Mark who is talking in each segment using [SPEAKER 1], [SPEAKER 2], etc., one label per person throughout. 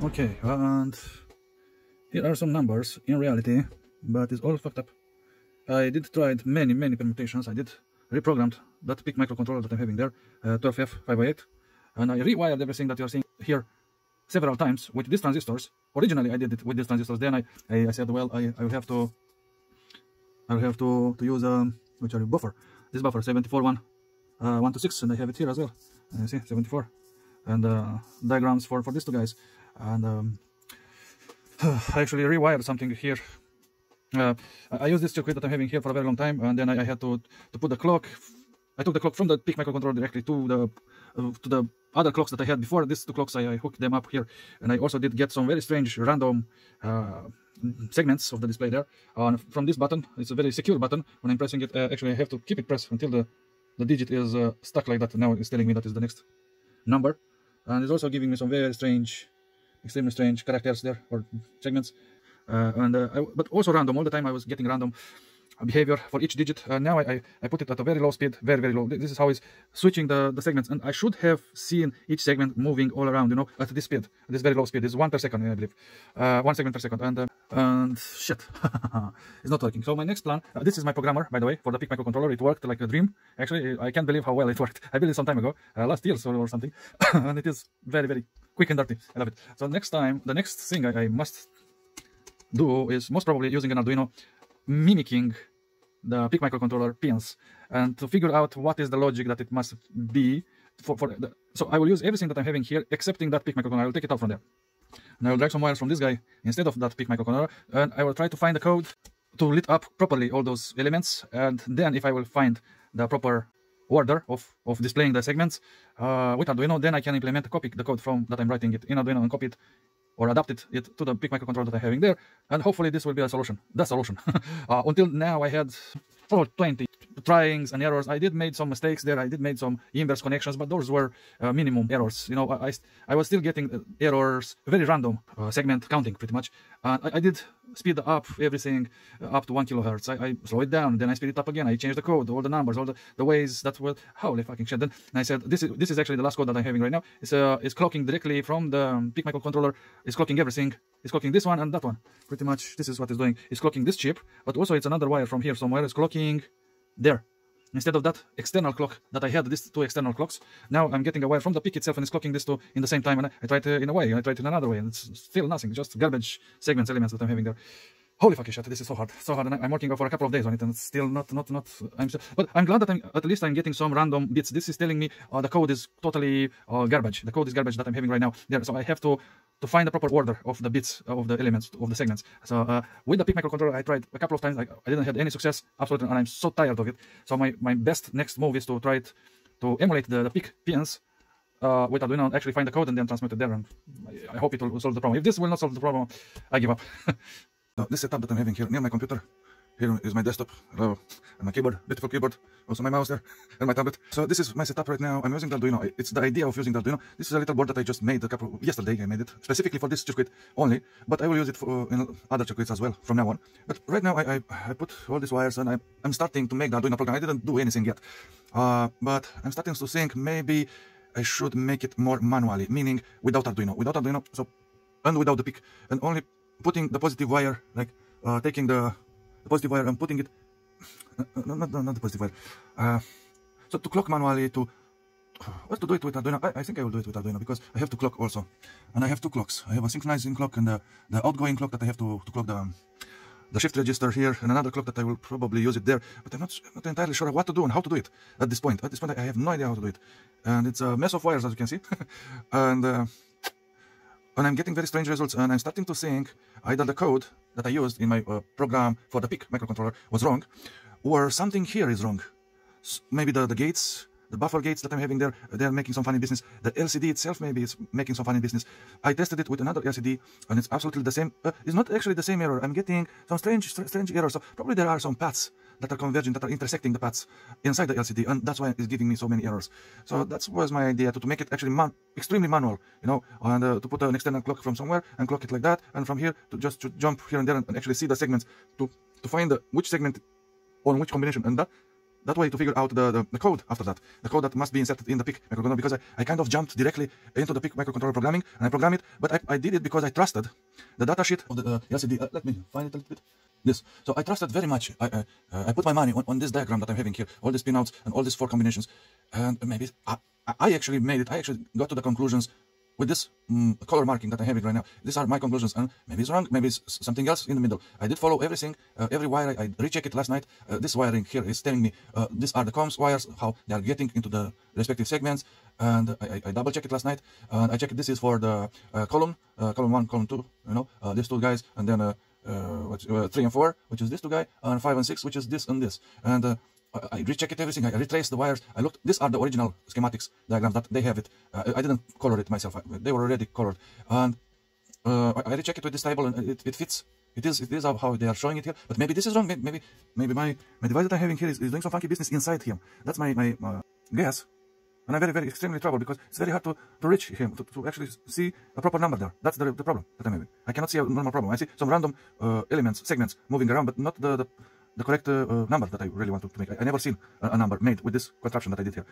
[SPEAKER 1] Okay, and here are some numbers in reality, but it's all fucked up. I did try many permutations. I did reprogrammed that big microcontroller that I'm having there, 12F508, and I rewired everything that you're seeing here several times with these transistors. Originally I did it with these transistors, then I said, well, I will have to use which are buffer, this buffer 74.126, and I have it here as well. You see 74, and diagrams for these two guys, and I actually rewired something here. I used this circuit that I'm having here for a very long time, and then I had to put the clock. I took the clock from the PIC microcontroller directly to the other clocks that I had before. These two clocks, I hooked them up here, and I also did get some very strange random segments of the display there. From this button, it's a very secure button. When I'm pressing it, actually I have to keep it pressed until the digit is stuck like that. Now it's telling me that is the next number, and it's also giving me some very strange, extremely strange characters there, or segments. But also random. All the time I was getting random behavior for each digit. Now I put it at a very low speed, very low. This is how it's switching the segments, and I should have seen each segment moving all around, you know, at this speed, this very low speed. It's 1 per second, I believe, 1 segment per second, and shit, it's not working. So my next plan, this is my programmer, by the way, for the PIC microcontroller. It worked like a dream. Actually, I can't believe how well it worked. I built it some time ago, last year or something, and it is very quick and dirty. I love it. So next time, the next thing I must do is most probably using an Arduino, mimicking the PIC microcontroller pins, and to figure out what is the logic that it must be so I will use everything that I'm having here excepting that PIC microcontroller. I will take it out from there, and I will drag some wires from this guy instead of that PIC microcontroller, and I will try to find the code to lit up properly all those elements, and then if I will find the proper order of displaying the segments with Arduino, then I can copy the code from that I'm writing it in Arduino and copy it or adapted it to the PIC microcontroller that I'm having there, and hopefully this will be a solution. The solution. Until now I had 20 tryings and errors. I did made some mistakes there. I did made some inverse connections, but those were minimum errors. You know, I was still getting errors, very random segment counting pretty much. I did speed up everything up to 1 kilohertz. I slow it down, then I speed it up again. I changed the code, all the numbers, all the ways that were holy fucking shit. Then I said this is actually the last code that I'm having right now. It's clocking directly from the PIC microcontroller. It's clocking everything. It's clocking this one and that one. Pretty much this is what it's doing. It's clocking this chip, but also it's another wire from here somewhere. It's clocking there. Instead of that external clock that I had, these two external clocks, now I'm getting a wire from the PIC itself and it's clocking these two in the same time, and I tried it in a way, and I tried it in another way, and it's still nothing, just garbage segments, elements that I'm having there. Holy fucking shit, this is so hard, and I'm working for a couple of days on it, and it's still not, but I'm glad that at least I'm getting some random bits. This is telling me the code is totally garbage. The code is garbage that I'm having right now there, so I have to find the proper order of the bits, of the elements, of the segments. So with the PIC microcontroller, I tried a couple of times. I didn't have any success, absolutely, and I'm so tired of it. So my best next move is to try to emulate the PIC pins with Arduino, and actually find the code and then transmit it there. And I hope it will solve the problem. If this will not solve the problem, I give up. Now, this setup that I'm having here near my computer, here is my desktop, and my keyboard, beautiful keyboard, also my mouse there, and my tablet. So this is my setup right now. I'm using the Arduino. It's the idea of using the Arduino. This is a little board that I just made yesterday. I made it specifically for this circuit only, but I will use it in other circuits as well from now on. But right now I put all these wires, and I'm starting to make the Arduino program. I didn't do anything yet, but I'm starting to think maybe I should make it more manually, meaning without Arduino, so, and without the PIC, and only putting the positive wire, like taking the positive wire and putting it, not the positive wire, so to clock manually, what to do it with Arduino. I think I will do it with Arduino, because I have to clock also, and I have two clocks. I have a synchronizing clock and the outgoing clock that I have to clock the shift register here, and another clock that I will probably use it there, but I'm not entirely sure what to do and how to do it at this point. At this point I have no idea how to do it, and it's a mess of wires, as you can see. And I'm getting very strange results, and I'm starting to think either the code that I used in my program for the PIC microcontroller was wrong, or something here is wrong. Maybe the gates, the buffer gates that I'm having there, they're making some funny business. The LCD itself maybe is making some funny business. I tested it with another LCD, and it's absolutely the same. It's not actually the same error. I'm getting some strange errors. So probably there are some paths that are converging, that are intersecting the paths inside the LCD, and that's why it's giving me so many errors. So that was my idea, to make it actually extremely manual, you know, and to put an external clock from somewhere and clock it like that, and from here to just jump here and there and actually see the segments to find which segment on which combination, and that that way to figure out the code after that, the code that must be inserted in the PIC microcontroller, because I kind of jumped directly into the PIC microcontroller programming, and I programmed it, but I did it because I trusted the datasheet of the LCD. Let me find it a little bit. This. So I trusted very much. I put my money on this diagram that I'm having here, all these pinouts and all these 4 combinations, and maybe I actually made it. I actually got to the conclusions with this color marking that I'm having right now. These are my conclusions, and maybe it's wrong, maybe it's something else in the middle. I did follow everything, every wire. I rechecked it last night. This wiring here is telling me these are the comms wires, how they are getting into the respective segments, and I double checked it last night, and I checked this is for the column 1, column 2, you know, these 2 guys, and then 3 and 4, which is this 2 guy, and 5 and 6, which is this and this, and I rechecked everything. I retraced the wires. I looked. These are the original schematics diagrams that they have it. I didn't color it myself. They were already colored, and I rechecked it with this table, and it fits. It is how they are showing it here. But maybe this is wrong. Maybe my device that I'm having here is doing some funky business inside him. That's my guess. And I'm very extremely troubled because it's very hard to reach him to actually see a proper number there. That's the problem that I'm having. I cannot see a normal problem. I see some random elements, segments moving around, but not the correct number that I really want to make. I never seen a number made with this contraption that I did here.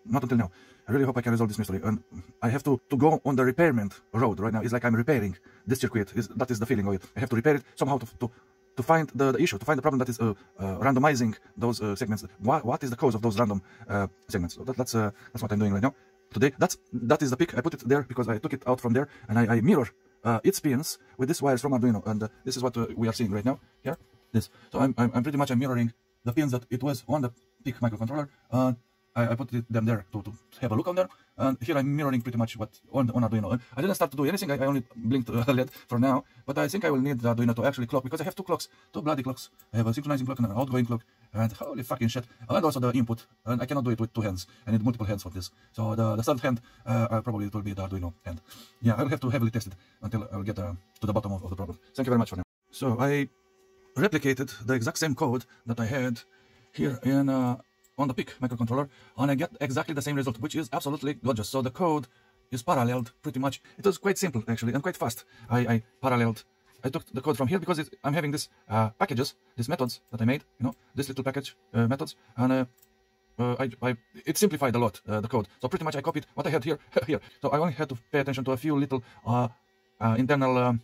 [SPEAKER 1] Not until now. I really hope I can resolve this mystery. And I have to go on the repairment road right now. It's like I'm repairing this circuit. That is the feeling of it. I have to repair it somehow to find the issue, to find the problem that is randomizing those segments. What is the cause of those random segments? So that's what I'm doing right now. Today, that is the PIC. I put it there because I took it out from there, and I mirror its pins with these wires from Arduino, and this is what we are seeing right now here. This. So I'm pretty much mirroring the pins that it was on the PIC microcontroller. I put them there to have a look on there, and here I'm mirroring pretty much what on Arduino. I didn't start to do anything. I only blinked a LED for now, but I think I will need the Arduino to actually clock, because I have 2 clocks, 2 bloody clocks. I have a synchronizing clock and an outgoing clock, and holy fucking shit, and also the input, and I cannot do it with 2 hands. I need multiple hands for this. So the 3rd hand, probably it will be the Arduino hand. Yeah, I'll have to heavily test it until I'll get to the bottom of the problem. Thank you very much for now. So I replicated the exact same code that I had here in on the PIC microcontroller, and I get exactly the same result, which is absolutely gorgeous. So the code is paralleled pretty much. It was quite simple actually and quite fast. I paralleled. I took the code from here because I'm having this packages, these methods that I made, you know, this little package methods, and it simplified a lot the code. So pretty much I copied what I had here here. So I only had to pay attention to a few little internal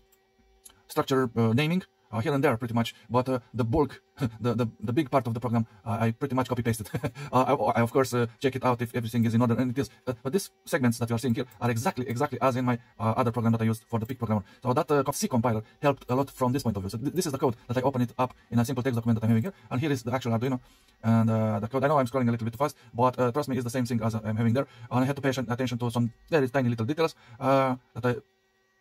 [SPEAKER 1] structure naming here and there pretty much, but the bulk, the big part of the program, I pretty much copy pasted. I of course check it out if everything is in order, and it is. But these segments that you are seeing here are exactly as in my other program that I used for the PIC programmer. So that C compiler helped a lot from this point of view. So this is the code that I open it up in a simple text document that I'm having here, and here is the actual Arduino, and the code. I know I'm scrolling a little bit too fast, but trust me, it's the same thing as I'm having there. And I had to pay attention to some very tiny little details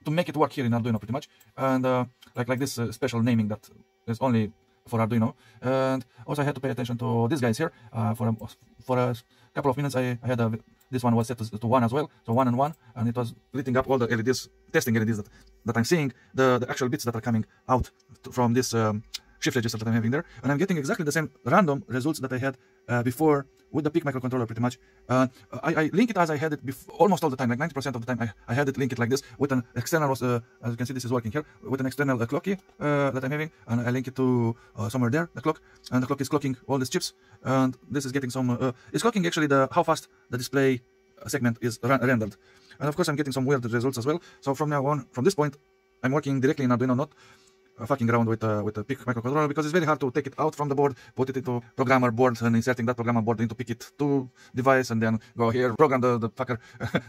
[SPEAKER 1] to make it work here in Arduino pretty much, and like this special naming that is only for Arduino. And also I had to pay attention to these guys here for a couple of minutes. I had this one was set to 1 as well, so 1 and 1, and it was lighting up all the LEDs, testing LEDs that I'm seeing, the actual bits that are coming out from this shift register that I'm having there, and I'm getting exactly the same random results that I had before with the PIC microcontroller pretty much. I link it as I had it almost all the time, like 90% of the time I had it linked like this with an external, as you can see this is working here, with an external clock key that I'm having, and I link it to somewhere there, the clock, and the clock is clocking all these chips, and this is getting some, it's clocking actually how fast the display segment is rendered. And of course I'm getting some weird results as well. So from now on, from this point, I'm working directly in Arduino, not fucking around with the PIC microcontroller, because it's very hard to take it out from the board, put it into programmer board, and inserting that programmer board into PIC2 device, and then go here, program the fucker,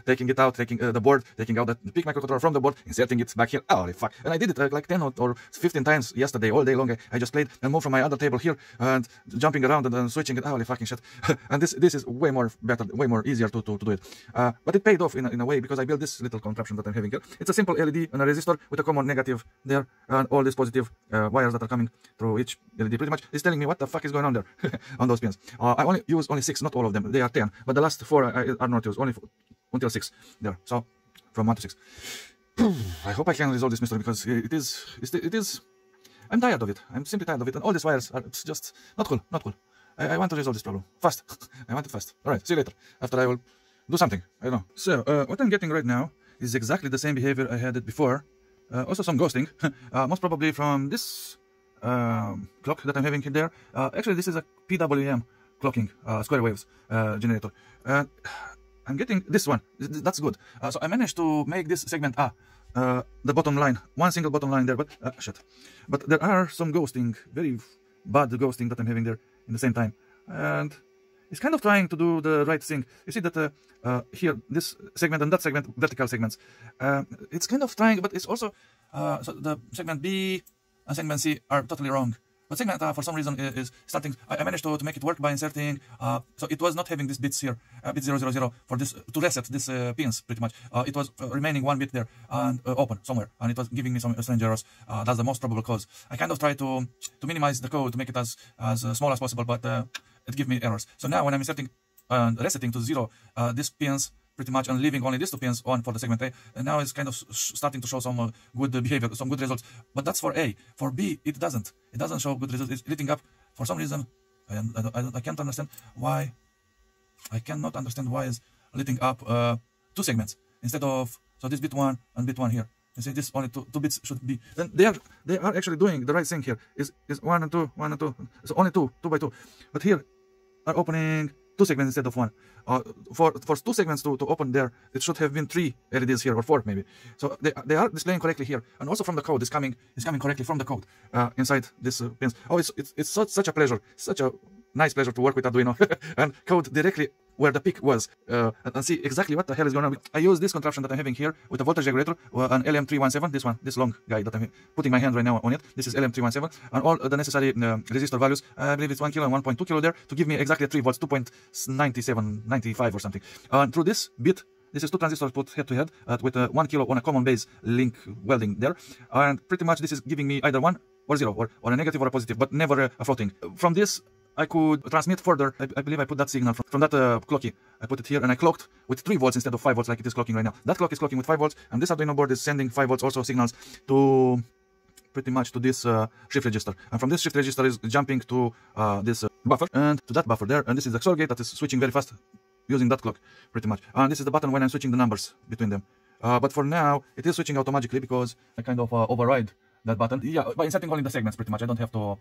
[SPEAKER 1] taking it out, taking the board, taking out the PIC microcontroller from the board, inserting it back here. Holy fuck! And I did it like 10 or 15 times yesterday, all day long. I just played and moved from my other table here and jumping around and then switching it. Holy fucking shit! And this is way more better, way more easier to do it. But it paid off in a way, because I built this little contraption that I'm having here. It's a simple LED and a resistor with a common negative there, and all this positive wires that are coming through each LED pretty much is telling me what the fuck is going on there on those pins. I use only 6, not all of them. They are 10, but the last 4 are not used, only until 6 there. So from 1 to 6. I hope I can resolve this mystery, because it is. I'm tired of it. I'm simply tired of it, and all these wires are just not cool. Not cool. I want to resolve this problem fast. I want it fast. All right. See you later. After I will do something. I don't know. So what I'm getting right now is exactly the same behavior I had it before. Also some ghosting, most probably from this clock that I'm having here there. Actually, this is a PWM clocking square waves generator. And I'm getting this one. That's good. So I managed to make this segment the bottom line, one single bottom line there, but shit. But there are some ghosting, very bad ghosting that I'm having there in the same time, and it's kind of trying to do the right thing. You see that here, this segment and that segment, vertical segments, it's kind of trying, but it's also so the segment B and segment C are totally wrong. But segment for some reason is starting. I managed to make it work by inserting. So it was not having these bits here, bit 000 for this to reset this pins pretty much. It was remaining one bit there and open somewhere, and it was giving me some strange errors. That's the most probable cause. I kind of try to minimize the code to make it as small as possible, but it gives me errors. So now when I'm inserting and resetting to 0, these pins pretty much, and leaving only these 2 pins on for the segment A, and now it's kind of starting to show some good behavior, some good results. But that's for A. For B, it doesn't. It doesn't show good results. It's lighting up for some reason. I can't understand why. I cannot understand why it's lighting up 2 segments instead of, so this bit 1 and bit 1 here. You see, this only two bits should be. Then they are actually doing the right thing here. Is 1 and 2, 1 and 2. So only 2 by 2. But here are opening 2 segments instead of 1. For 2 segments to open there, it should have been 3 LEDs here, or 4 maybe. So they are displaying correctly here, and also from the code is coming correctly from the code inside this pins. Oh, it's such a pleasure, such a nice pleasure to work with Arduino and code directly where the peak was and see exactly what the hell is going on. I use this contraption that I'm having here with a voltage regulator, an LM317, this long guy that I'm putting my hand right now on it. This is LM317, and all the necessary resistor values. I believe it's 1 kilo and 1.2 kilo there to give me exactly 3 volts, 2.97, 95 or something. And through this bit, this is 2 transistors put head to head with 1 kilo on a common base link welding there, and pretty much this is giving me either 1 or 0, or a negative or a positive, but never a floating. From this, I could transmit further. I believe I put that signal from that clocky. I put it here, and I clocked with 3 volts instead of 5 volts like it is clocking right now. That clock is clocking with 5 volts, and this Arduino board is sending 5 volts also signals to pretty much to this shift register. And from this shift register is jumping to this buffer, and to that buffer there. And this is the XOR gate that is switching very fast using that clock pretty much. And this is the button when I'm switching the numbers between them. But for now, it is switching automatically because I kind of override that button. Yeah, by inserting only the segments pretty much. I don't have to,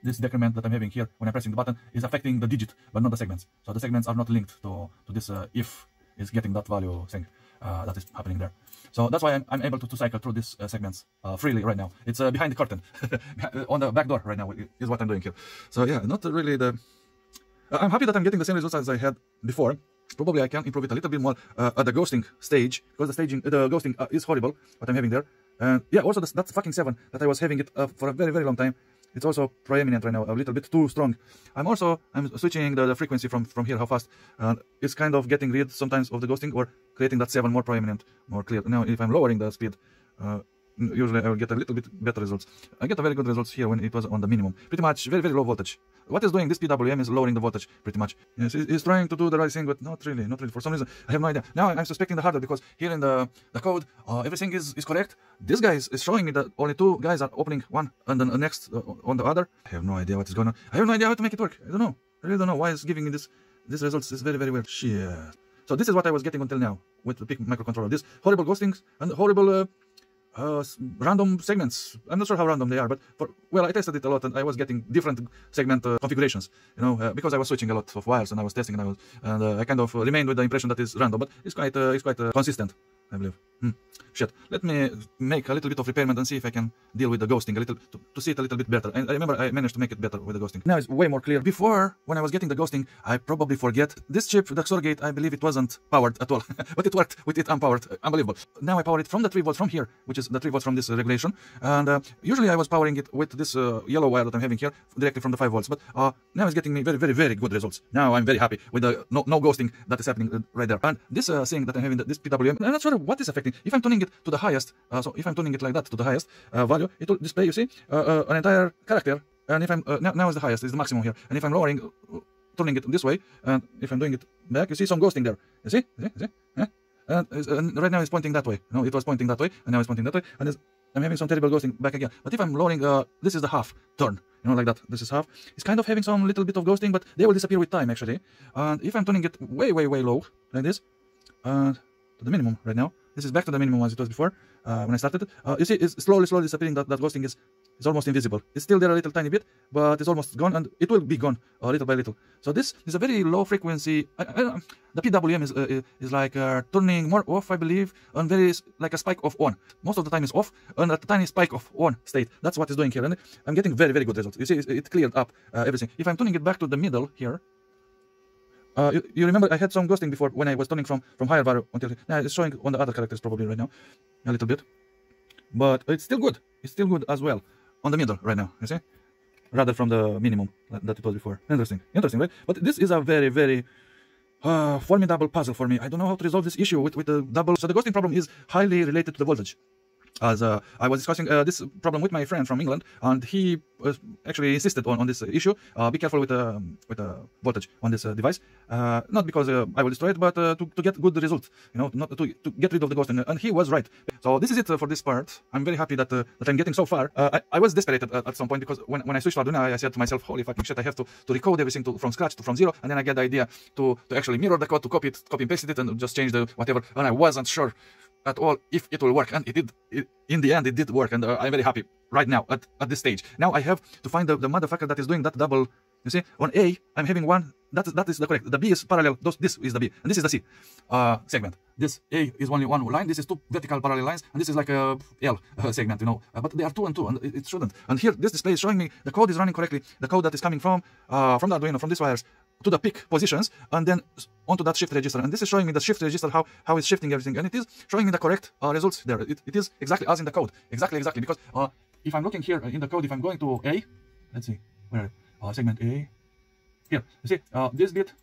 [SPEAKER 1] this decrement that I'm having here when I'm pressing the button is affecting the digit, but not the segments. So the segments are not linked to this if is getting that value thing that is happening there. So that's why I'm able to cycle through these segments freely right now. It's behind the curtain on the back door right now is what I'm doing here. So yeah, not really the... I'm happy that I'm getting the same results as I had before. Probably I can improve it a little bit more at the ghosting stage, because the ghosting is horrible, what I'm having there. And yeah, also that fucking 7 that I was having it for a very, very long time, it's also preeminent right now, a little bit too strong. I'm switching the frequency from here, how fast. It's kind of getting rid sometimes of the ghosting, or creating that 7 more proeminent, more clear. Now, if I'm lowering the speed, usually I will get a little bit better results. I get a very good results here when it was on the minimum. Pretty much very, very low voltage. What is doing this PWM is lowering the voltage pretty much. Yes, it's trying to do the right thing, but not really. For some reason, I have no idea. Now I'm suspecting the hardware, because here in the code, everything is correct. This guy is showing me that only 2 guys are opening one and then the next on the other. I have no idea what is going on. I have no idea how to make it work. I don't know. I really don't know why it's giving me this results. Is very, very weird. Shit. So this is what I was getting until now with the PIC microcontroller. This horrible ghostings and horrible random segments. I'm not sure how random they are, but I tested it a lot, and I was getting different segment configurations, because I was switching a lot of wires, and I was testing, and I kind of remained with the impression that it's random, but it's quite consistent, I believe. Shit. Let me make a little bit of repairment and see if I can deal with the ghosting a little, to see it a little bit better. And I remember I managed to make it better with the ghosting. Now it's way more clear. Before, when I was getting the ghosting, I probably forget. This chip, the XOR gate, I believe it wasn't powered at all. But it worked with it unpowered. Unbelievable. Now I power it from the 3 volts from here, which is the 3 volts from this regulation. And usually I was powering it with this yellow wire that I'm having here, directly from the 5 volts. But now it's getting me very, very, very good results. Now I'm very happy with the no ghosting that is happening right there. And this thing that I'm having, this PWM, I'm not sure what is affecting. If I'm tuning it to the highest, so if I'm tuning it like that to the highest value, it will display, you see, an entire character. And if I'm now is the highest, is the maximum here. And if I'm lowering, turning it this way, and if I'm doing it back, you see some ghosting there. You see? Yeah? And right now it's pointing that way. No, it was pointing that way, and now it's pointing that way. And I'm having some terrible ghosting back again. But if I'm lowering, this is the half turn, like that. This is half. It's kind of having some little bit of ghosting, but they will disappear with time actually. And if I'm tuning it way, way, way low, like this, to the minimum right now. This is back to the minimum as it was before when I started. You see, it's slowly disappearing. That ghosting is It's almost invisible. It's still there a little tiny bit, but it's almost gone, and it will be gone little by little. So this is a very low frequency. The PWM is like turning more off, I believe, and very like a spike of on. Most of the time is off, and a tiny spike of on state. That's what it's doing here, and I'm getting very, very good results. You see, it cleared up everything. If I'm turning it back to the middle here, you remember I had some ghosting before when I was turning from higher value until now. It's showing on the other characters probably right now a little bit, but it's still good. It's still good as well on the middle right now. You see, rather from the minimum that it was before. Interesting, right? But this is a very, very formidable puzzle for me. I don't know how to resolve this issue with the double. So the ghosting problem is highly related to the voltage. As I was discussing this problem with my friend from England, and he actually insisted on this issue. Be careful with the voltage on this device, not because I will destroy it, but to get good results. You know, not to get rid of the ghosting. And he was right. So this is it for this part. I'm very happy that I'm getting so far. I was desperate at some point, because when I switched to Arduino, I said to myself, "Holy fucking shit! I have to recode everything from scratch from zero." And then I get the idea to actually mirror the code, to copy and paste it, and just change the whatever. And I wasn't sure at all if it will work, and it did. In the end, it did work, and I'm very happy right now at this stage. Now I have to find the motherfucker that is doing that double. You see, on A, I'm having one. That is the correct. The B is parallel. This is the B, and this is the C segment. This A is only one line. This is two vertical parallel lines, and this is like a L segment, you know. But they are 2 and 2, and it shouldn't. And here, this display is showing me the code is running correctly. The code that is coming from the Arduino, from these wires, to the peak positions, and then onto that shift register. And this is showing me the shift register, how it's shifting everything, and it is showing me the correct results there. It is exactly as in the code, exactly, because if I'm looking here in the code, if I'm going to A, let's see, where segment A, here, you see, this bit,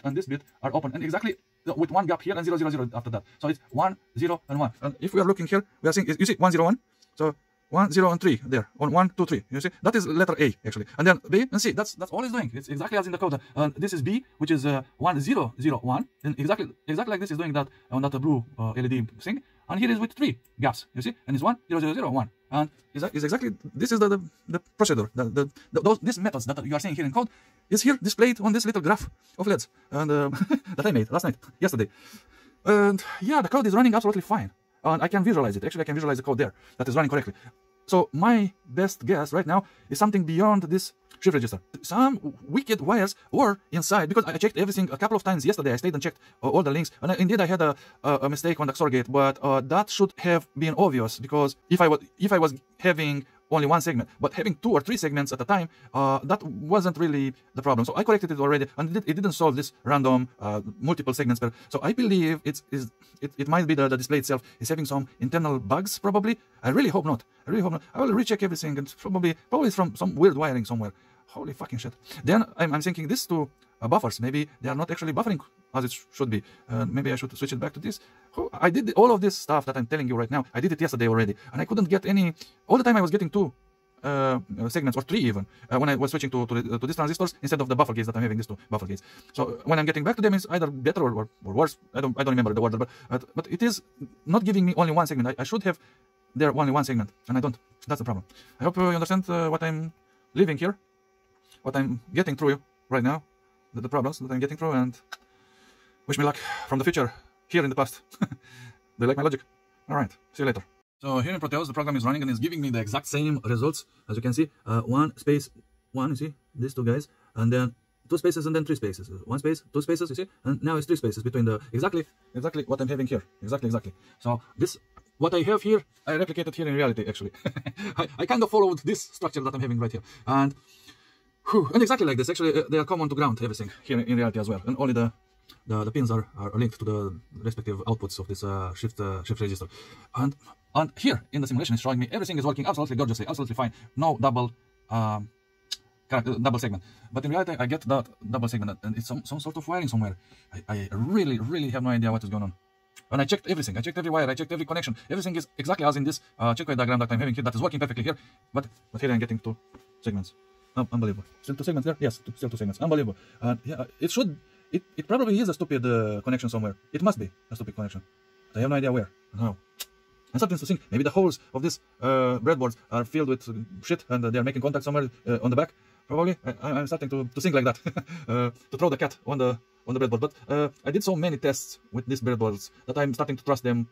[SPEAKER 1] and this bit are open, and exactly with one gap here and 0, 0, 0 after that. So it's 1, 0, and 1. And if we are looking here, we are seeing, you see 1, 0, 1. So 1, 0, and 3 there on 1, 2, 3. You see, that is letter A actually, and then B and C. That's all it's doing. It's exactly as in the code. And this is B, which is 1, 0, 0, 1, and exactly like this is doing that on that blue LED thing. And here is with 3 gaps. You see, and it's 1, 0, 0, 0, 1. And is exactly this is the procedure. These methods that you are seeing here in code is here displayed on this little graph of LEDs, and that I made yesterday. And yeah, the code is running absolutely fine. And I can visualize it. Actually, I can visualize the code there that is running correctly. So my best guess right now is something beyond this shift register. Some wicked wires were inside, because I checked everything a couple of times yesterday. I stayed and checked all the links, and indeed I had a mistake on the XOR gate, but that should have been obvious, because if I was having only one segment, but having 2 or 3 segments at a time, that wasn't really the problem. So I corrected it already, and it didn't solve this random multiple segments per. So I believe it might be the display itself is having some internal bugs, probably. I really hope not. I will recheck everything, and probably from some weird wiring somewhere. Holy fucking shit. Then I'm thinking this to buffers. Maybe they are not actually buffering as it should be. Maybe I should switch it back to this. I did all of this stuff that I'm telling you right now. I did it yesterday already, and I couldn't get any. All the time I was getting 2 segments, or 3 even, when I was switching to these transistors instead of the buffer gates that I'm having, these 2 buffer gates. So when I'm getting back to them, it's either better or worse. I don't remember the order, but it is not giving me only one segment. I should have there only one segment, and I don't. That's the problem. I hope you understand what I'm living here, what I'm getting through right now, the problems that I'm getting through, and wish me luck from the future here in the past. Do you like my logic? All right, see you later. So here in Proteus, the program is running and is giving me the exact same results. As you can see, 1 space 1, you see, these 2 guys, and then 2 spaces and then 3 spaces. 1 space, 2 spaces, you see, and now it's 3 spaces between the exactly what I'm having here. Exactly. So this, what I have here, I replicated here in reality actually. I kind of followed this structure that I'm having right here, and exactly like this. Actually, they are common to ground everything here in reality as well, and only the pins are linked to the respective outputs of this shift register. And here in the simulation, it's showing me everything is working absolutely gorgeously, absolutely fine. No double segment. But in reality, I get that double segment, and it's some sort of wiring somewhere. I really have no idea what is going on. And I checked everything. I checked every wire. I checked every connection. Everything is exactly as in this checkpoint diagram that I'm having here. That is working perfectly here. But here I'm getting 2 segments. Unbelievable. Still 2 segments there? Yes, still 2 segments. Unbelievable. Yeah, it probably is a stupid connection somewhere. It must be a stupid connection. But I have no idea where and how. And something to think. Maybe the holes of this breadboards are filled with shit, and they are making contact somewhere on the back. Probably. I'm starting to think like that. To throw the cat on the breadboard. But I did so many tests with these breadboards that I'm starting to trust them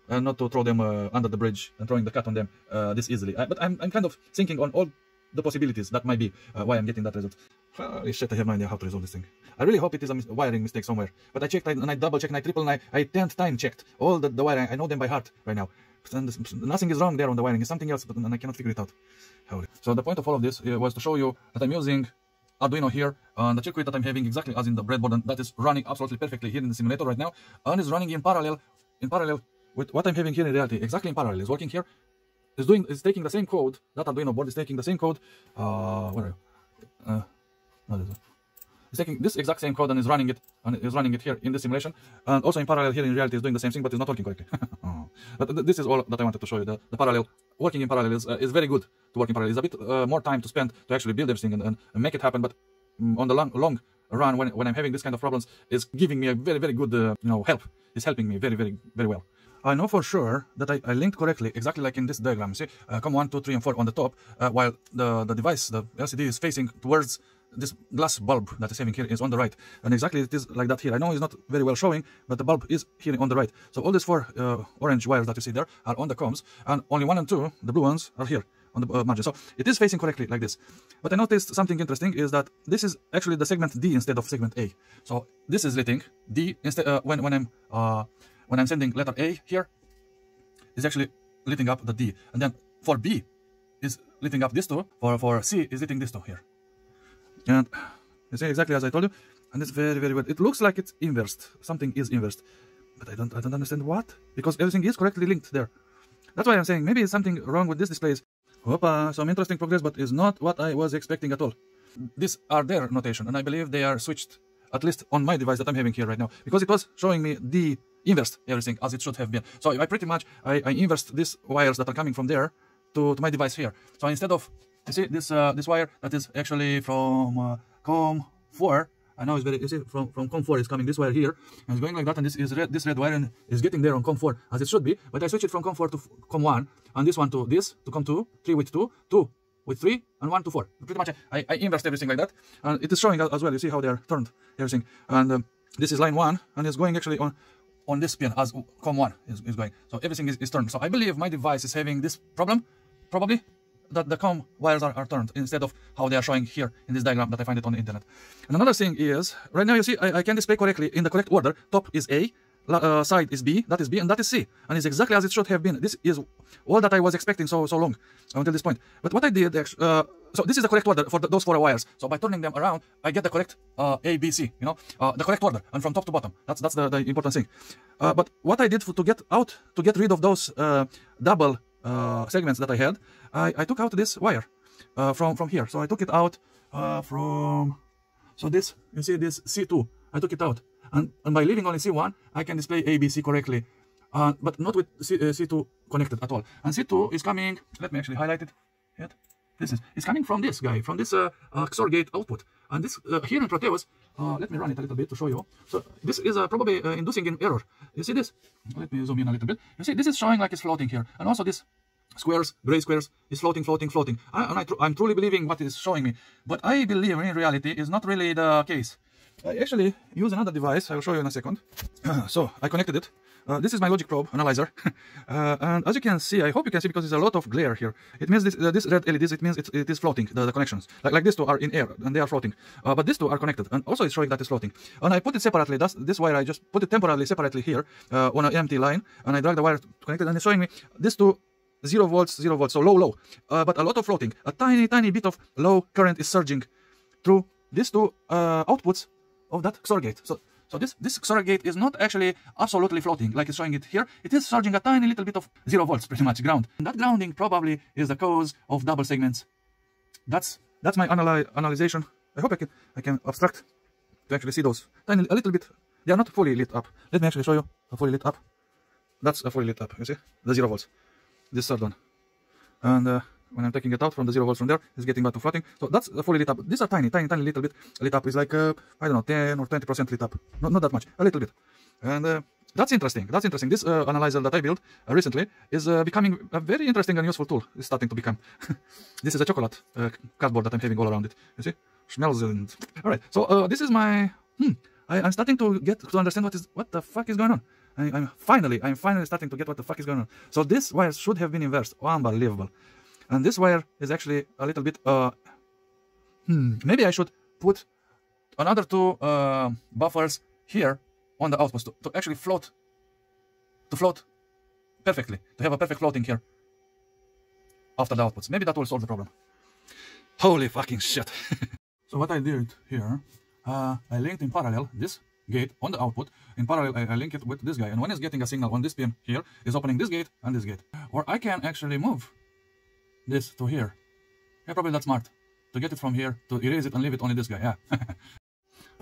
[SPEAKER 1] and not to throw them under the bridge and throwing the cat on them this easily. But I'm kind of thinking on all the possibilities that might be why I'm getting that result. Holy shit, I have no idea how to resolve this thing. I really hope it is a wiring mistake somewhere. But I checked, and I double checked, and I triple, and I 10th time checked all the wiring. I know them by heart right now. And nothing is wrong there on the wiring. It's something else, and I cannot figure it out. So the point of all of this was to show you that I'm using Arduino here on the circuit that I'm having exactly as in the breadboard, and that is running absolutely perfectly here in the simulator right now, and is running in parallel with what I'm having here in reality. Exactly in parallel. It's working here. It's taking the same code. That Arduino board is taking the same code. Where are you? It's taking this exact same code and is running it here in the simulation, and also in parallel here in reality is doing the same thing, but it's not working correctly. But this is all that I wanted to show you. The parallel working in parallel is very good to work in parallel. It's a bit more time to spend to actually build everything and make it happen, but on the long run, when I'm having this kind of problems, is giving me a very good help. It's helping me very well. I know for sure that I linked correctly, exactly like in this diagram. See, COM 1, 2, 3, and 4 on the top, while the device, the LCD, is facing towards this glass bulb that is having here is on the right, and exactly it is like that here. I know it's not very well showing, but the bulb is here on the right. So all these 4 orange wires that you see there are on the COMs, and only 1 and 2, the blue ones, are here on the margin. So it is facing correctly like this. But I noticed something interesting is that this is actually the segment D instead of segment A. So this is lighting D instead when I'm sending letter A here, is actually lighting up the D, and then for B is lighting up this two, for C is lighting this two here. And you see exactly as I told you, and it's very weird. It looks like it's inversed. Something is inversed, but I don't understand what, because everything is correctly linked there. That's why I'm saying maybe it's something wrong with this displays. Hoppa, some interesting progress, but is not what I was expecting at all. These are their notation, and I believe they are switched, at least on my device that I'm having here right now, because it was showing me the inversed everything as it should have been. So I pretty much I inversed these wires that are coming from there to my device here. So instead of, you see this wire that is actually from COM 4, I know it's very, you see from COM 4 is coming this wire here, and it's going like that, and this red wire is getting there on COM 4 as it should be, but I switch it from COM 4 to COM 1, and this one to this, to COM 2, 3 with 2, 2 with 3, and 1 to 4. Pretty much I inversed everything like that, and it is showing as well. You see how they are turned, everything, and this is line 1, and it's going actually on this pin as COM 1 is going. So everything is turned. So I believe my device is having this problem, probably, that the COM wires are turned instead of how they are showing here in this diagram that I find it on the internet. And another thing is, right now you see I can display correctly in the correct order. Top is A, side is B, that is B, and that is C. And it's exactly as it should have been. This is all that I was expecting so long until this point. But what I did, so this is the correct order for those 4 wires. So by turning them around, I get the correct A, B, C, the correct order, and from top to bottom. That's the important thing. But what I did to get rid of those double segments that I had, I took out this wire from here. So I took it out so this, you see this C2, I took it out. And by leaving only C1, I can display A, B, C correctly, but not with C2 connected at all. And C2 is coming, let me actually highlight it. It's coming from this guy, from this XOR gate output. And this here in Proteus, let me run it a little bit to show you. So this is probably inducing an error. You see this? Let me zoom in a little bit. You see, this is showing like it's floating here. And also this squares, gray squares, is floating. I'm truly believing what it's showing me. But I believe in reality is not really the case. I actually use another device. I will show you in a second. So I connected it. This is my logic probe analyzer, and as you can see, I hope you can see because there's a lot of glare here. It means this red LEDs. It means it is floating. The connections, like these two are in air and they are floating, but these two are connected, and also it's showing that it's floating. And I put it separately. This wire I just put it temporarily separately here on an empty line, and I drag the wire connected, and it's showing me these two 0 volts, so low, but a lot of floating. A tiny bit of low current is surging through these two outputs of that XOR gate. So this XOR gate is not actually absolutely floating like it's showing it here. It is surging a tiny little bit of 0 volts, pretty much ground. And that grounding probably is the cause of double segments. That's my analyzation. I hope I can abstract to actually see those a little bit. They are not fully lit up. Let me actually show you a fully lit up. That's a fully lit up. You see the 0 volts. This third one, and when I'm taking it out from the 0 volts from there, it's getting back to floating. So that's fully lit up. These are tiny little bit lit up. It's like, I don't know, 10 or 20% lit up. Not that much, a little bit. And that's interesting. This analyzer that I built recently is becoming a very interesting and useful tool. It's starting to become. This is a chocolate cardboard that I'm having all around it. You see? Smells and... Alright, so this is my... I'm starting to get to understand what the fuck is going on. I'm finally starting to get what the fuck is going on. So this wire should have been inversed. Unbelievable. And this wire is actually a little bit, maybe I should put another two buffers here on the outpost to actually float perfectly, to have a perfect floating here after the outputs. Maybe that will solve the problem. Holy fucking shit. So what I did here, I linked in parallel this gate on the output. In parallel, I link it with this guy, and when it's getting a signal on this pin here, is opening this gate and this gate. Or I can actually move this to here. Yeah, probably that's smart. To get it from here, to erase it and leave it only this guy, yeah.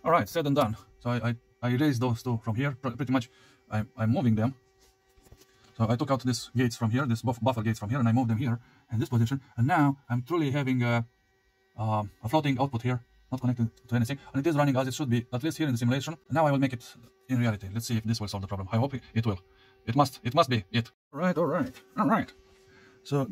[SPEAKER 1] Alright, said and done. So I erased those two from here, pretty much I'm moving them. So I took out these gates from here, this buffer gates from here, and I moved them here in this position. And now I'm truly having a floating output here, not connected to anything, and it is running as it should be, at least here in the simulation. Now I will make it in reality. Let's see if this will solve the problem. I hope it will. It must be it. Alright. So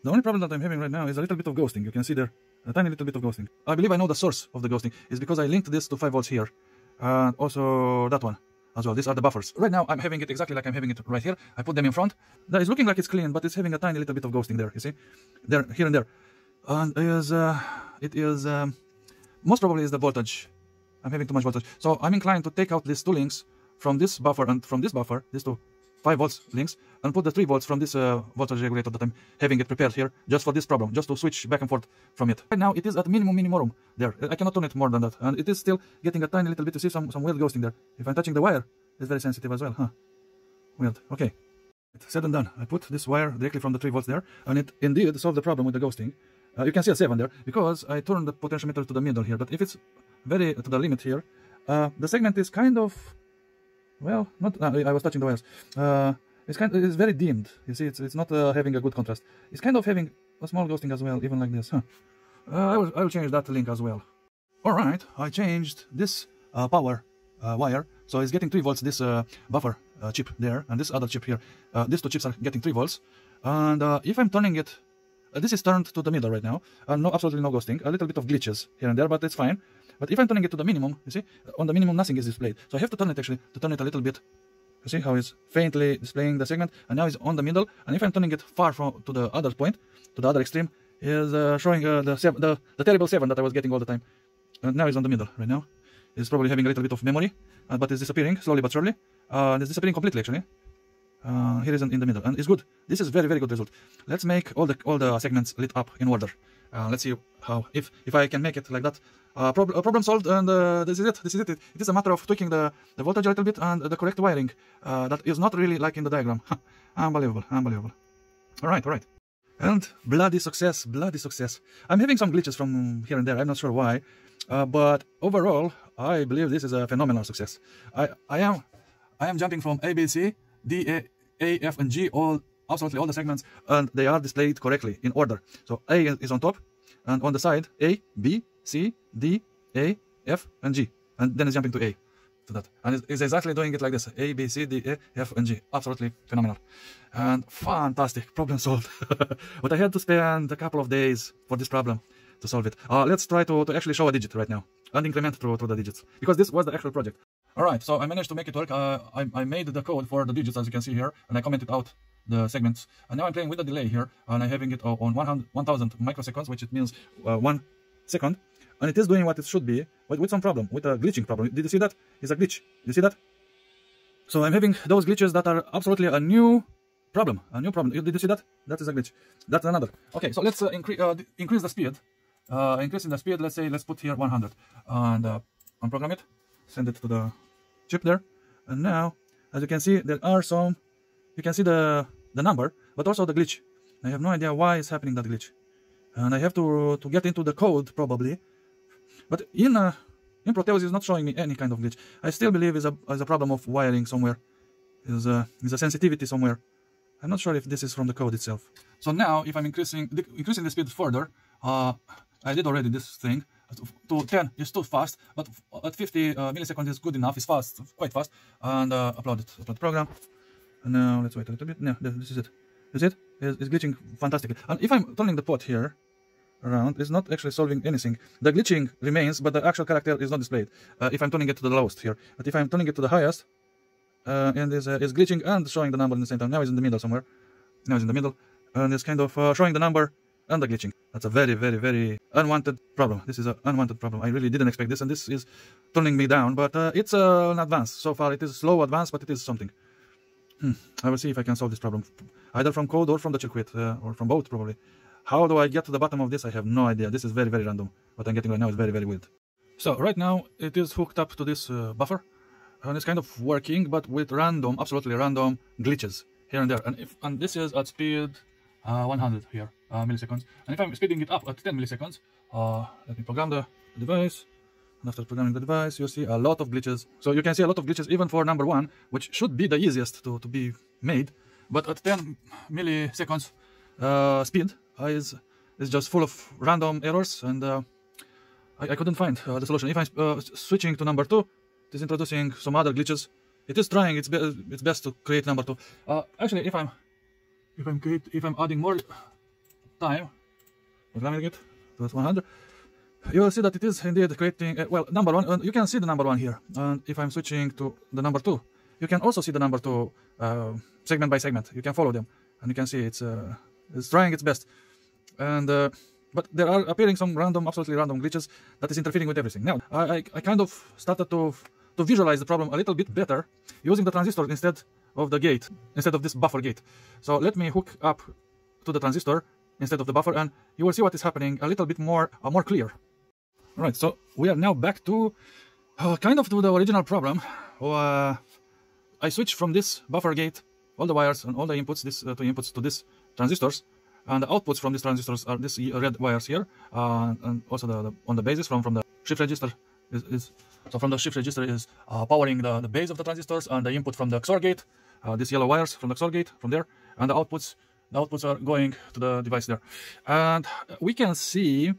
[SPEAKER 1] the only problem that I'm having right now is a little bit of ghosting. You can see there, a tiny little bit of ghosting. I believe I know the source of the ghosting is because I linked this to 5 volts here, and also that one as well. These are the buffers. Right now I'm having it exactly like I'm having it right here. I put them in front. That is looking like it's clean, but it's having a tiny little bit of ghosting there, you see? There, here and there. And it is most probably is the voltage. I'm having too much voltage. So I'm inclined to take out these two links from this buffer and from this buffer, these two 5 volts links, and put the 3 volts from this voltage regulator that I'm having it prepared here just for this problem, just to switch back and forth from it. Right now it is at minimum there. I cannot turn it more than that, and it is still getting a tiny little bit. You see some weird ghosting there. If I'm touching the wire, it's very sensitive as well, huh? Weird. Okay. Said and done. I put this wire directly from the 3 volts there, and it indeed solved the problem with the ghosting. You can see a 7 there because I turned the potentiometer to the middle here. But if it's very to the limit here, the segment is kind of, well, not. I was touching the wires. It's very dimmed. You see, it's not having a good contrast. It's kind of having a small ghosting as well, even like this. Huh? I will change that link as well. All right, I changed this power wire, so it's getting 3 volts. This buffer chip there, and this other chip here. These two chips are getting 3 volts. And if I'm turning it, this is turned to the middle right now. Absolutely no ghosting. A little bit of glitches here and there, but it's fine. But if I'm turning it to the minimum, you see, on the minimum nothing is displayed. So I have to turn it actually, to turn it a little bit. You see how it's faintly displaying the segment, and now it's on the middle. And if I'm turning it far from to the other point, to the other extreme, is showing the terrible 7 that I was getting all the time. And now it's on the middle right now. It's probably having a little bit of memory, but it's disappearing slowly but surely. It's disappearing completely actually. Here is in the middle, and it's good. This is very good result. Let's make all the segments lit up in order. Let's see how if I can make it like that. Problem solved, and this is it. It is a matter of tweaking the voltage a little bit and the correct wiring. That is not really like in the diagram. Unbelievable. All right. And bloody success. I'm having some glitches from here and there. I'm not sure why, but overall, I believe this is a phenomenal success. I am jumping from A, B, C, D, A, F, and G, absolutely all the segments, and they are displayed correctly in order. So A is on top, and on the side A, B, C, D, A, F, and G, and then it's jumping to A to that, and it's exactly doing it like this: A, B, C, D, A, F, and G. Absolutely phenomenal and fantastic. Problem solved. But I had to spend a couple of days for this problem to solve it. Let's try to actually show a digit right now and increment through the digits, because this was the actual project. Alright, so I managed to make it work. I made the code for the digits, as you can see here, and I commented out the segments. And now I'm playing with the delay here, and I'm having it on 1000 microseconds, which it means 1 second. And it is doing what it should be, but with some problem, with a glitching problem. Did you see that? It's a glitch. You see that? So I'm having those glitches that are absolutely a new problem. Did you see that? That is a glitch. That's another. Okay, so let's increase the speed. Increasing the speed, let's put here 100. And unprogram it. Send it to the chip there, and now, as you can see, there are some. You can see the number, but also the glitch. I have no idea why it's happening, that glitch, and I have to get into the code probably. But in Proteus is not showing me any kind of glitch. I still believe is a problem of wiring somewhere. Is a sensitivity somewhere. I'm not sure if this is from the code itself. So now, if I'm increasing the speed further, I did already this thing. To 10 is too fast, but at 50 milliseconds is good enough. It's fast, quite fast. And upload the program. And now let's wait a little bit. No, this is it. Is it? It's glitching fantastically. And if I'm turning the pot here around, it's not actually solving anything. The glitching remains, but the actual character is not displayed. If I'm turning it to the lowest here, but if I'm turning it to the highest, and is glitching and showing the number in the same time. Now it's in the middle somewhere. Now it's in the middle, and it's kind of showing the number and the glitching. That's a very, very, very unwanted problem. This is an unwanted problem. I really didn't expect this, and this is turning me down. But it's an advance. So far, it is slow advance, but it is something. I will see if I can solve this problem, either from code or from the circuit, or from both probably. How do I get to the bottom of this? I have no idea. This is very, very random. What I'm getting right now is very, very weird. So right now it is hooked up to this buffer, and it's kind of working, but with random, absolutely random glitches here and there. And this is at speed 100 here milliseconds. And if I'm speeding it up at 10 milliseconds, let me program the device. And after programming the device, you see a lot of glitches. So you can see a lot of glitches even for number 1, which should be the easiest to be made. But at 10 milliseconds speed is just full of random errors, and I couldn't find the solution. If I'm switching to number 2, it is introducing some other glitches. It is trying its best to create number 2. Actually, if I'm adding more time, programming it to 100, you will see that it is indeed creating well, number 1. You can see the number 1 here, and if I'm switching to the number 2, you can also see the number 2 segment by segment. You can follow them, and you can see it's trying its best. And but there are appearing some absolutely random glitches that is interfering with everything. Now, I kind of started to visualize the problem a little bit better using the transistor instead of the gate, instead of this buffer gate. So let me hook up to the transistor instead of the buffer, and you will see what is happening a little bit more clear. All right, so we are now back to kind of to the original problem. I switched from this buffer gate, all the wires and all the inputs, two inputs to these transistors. And the outputs from these transistors are these red wires here, and also on the basis from the shift register so from the shift register is powering the base of the transistors, and the input from the XOR gate, these yellow wires from the XOR gate from there, and the outputs are going to the device there. And we can see,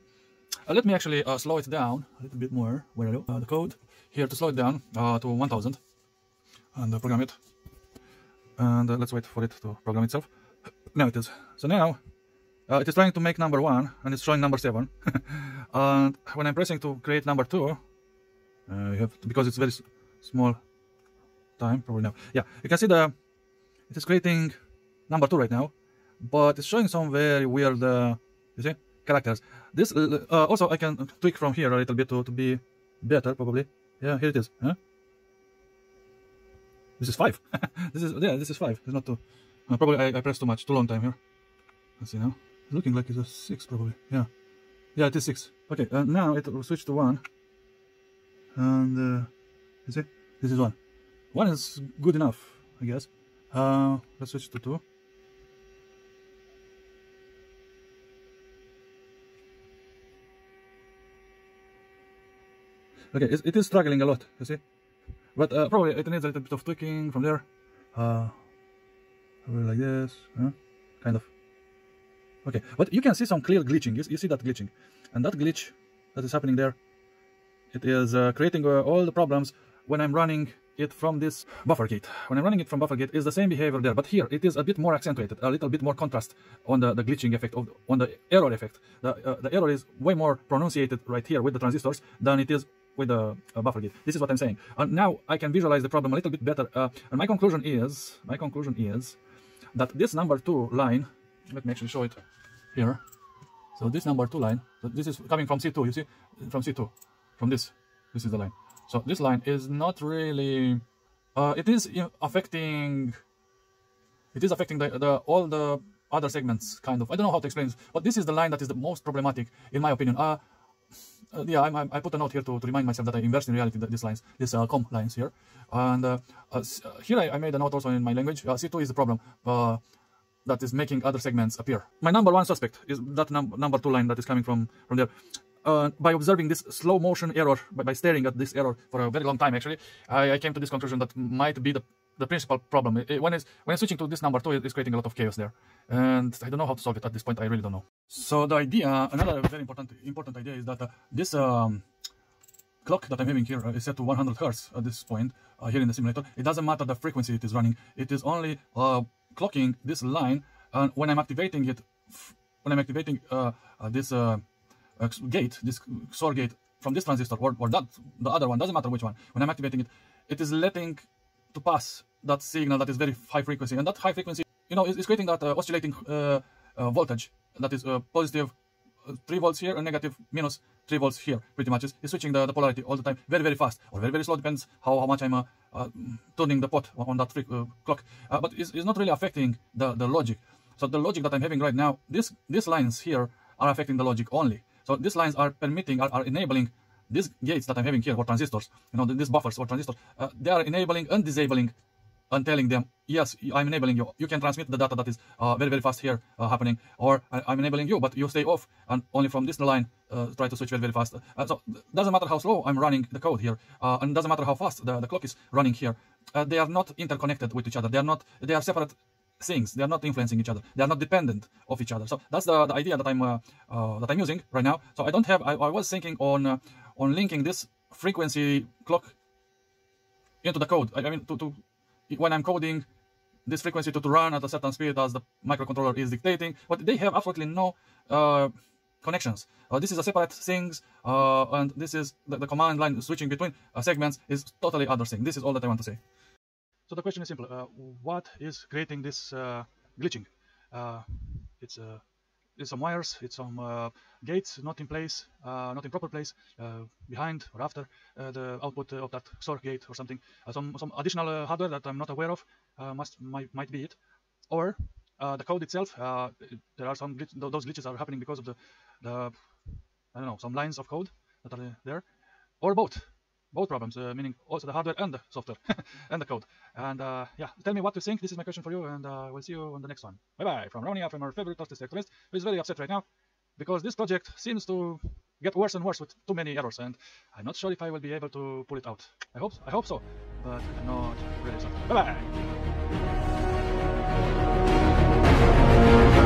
[SPEAKER 1] let me actually slow it down a little bit more. Where are you? The code here to slow it down to 1000 and program it. And let's wait for it to program itself. Now it is. So now it is trying to make number 1, and it's showing number 7. And when I'm pressing to create number 2, you have to, because it's very small time, probably now. Yeah, you can see it is creating number 2 right now, but it's showing some very weird, you see, characters. This also I can tweak from here a little bit to be better, probably. Yeah, here it is. Huh? This is 5. This is 5. It's not 2. Probably I pressed too long time here. Let's see now. It's looking like it's a 6 probably. Yeah, it is 6. Okay, now it will switch to 1. And you see, this is 1. 1 is good enough, I guess. Let's switch to 2. Okay, it is struggling a lot, you see. But probably it needs a little bit of tweaking from there. Probably like this, kind of. Okay, but you can see some clear glitching. You see that glitching, and that glitch that is happening there, it is creating all the problems when I'm running it from this buffer gate. When I'm running it from buffer gate, is the same behavior there, but here it is a bit more accentuated, a little bit more contrast on the glitching effect, on the error effect. The error is way more pronunciated right here with the transistors than it is with the buffer gate. This is what I'm saying. And now I can visualize the problem a little bit better. And my conclusion is that this number 2 line, let me actually show it here. So this number 2 line, so this is coming from C2, you see, from C2, from this is the line. So this line is not really, it is affecting all the other segments, kind of. I don't know how to explain this, but this is the line that is the most problematic, in my opinion. Yeah, I put a note here to remind myself that I inverse in reality these lines, these COM lines here. And here I made a note also in my language. C2 is the problem that is making other segments appear. My number 1 suspect is that number 2 line that is coming from there. By observing this slow motion error, by staring at this error for a very long time, actually, I came to this conclusion that might be the principal problem. When switching to this number 2, it's creating a lot of chaos there. And I don't know how to solve it at this point. I really don't know. So the idea, another very important idea, is that this clock that I'm having here is set to 100 Hz at this point here in the simulator. It doesn't matter the frequency it is running. It is only clocking this line, and when I'm activating it, this gate, this XOR gate from this transistor or that the other one, doesn't matter which one. When I'm activating it, it is letting to pass that signal that is very high frequency, and that high frequency, you know, is creating that oscillating voltage that is positive 3 volts here and negative minus 3 volts here. Pretty much is switching the polarity all the time, very, very fast or very, very slow, depends how much I'm turning the pot on that clock. But it's not really affecting the logic. So the logic that I'm having right now, these lines here are affecting the logic only. So these lines are permitting, are enabling these gates that I'm having here, or transistors, you know, these buffers or transistors, they are enabling and disabling and telling them, yes, I'm enabling you. You can transmit the data that is very, very fast here happening, or I'm enabling you, but you stay off and only from this line try to switch very, very fast. So doesn't matter how slow I'm running the code here, and doesn't matter how fast the clock is running here. They are not interconnected with each other. They are separate things. They are not influencing each other. They are not dependent of each other. So that's the idea that I'm using right now. So I don't have. I was thinking on linking this frequency clock into the code. I mean to when I'm coding this frequency to run at a certain speed as the microcontroller is dictating, but they have absolutely no connections. This is a separate things, and this is the command line switching between segments is totally other thing. This is all that I want to say. So the question is simple. What is creating this glitching? It's some wires, it's some gates not in place, not in proper place, behind or after the output of that XOR gate or something. Some additional hardware that I'm not aware of might be it, or the code itself. There are some those glitches are happening because of the I don't know, some lines of code that are there, or both problems, meaning also the hardware and the software and the code. And yeah, tell me what you think. This is my question for you, and we'll see you on the next one. Bye bye from Ronnie, from our favorite toasted electronics, who is very upset right now because this project seems to get worse and worse with too many errors, and I'm not sure if I will be able to pull it out. I hope so, but I'm not really sure. Bye bye.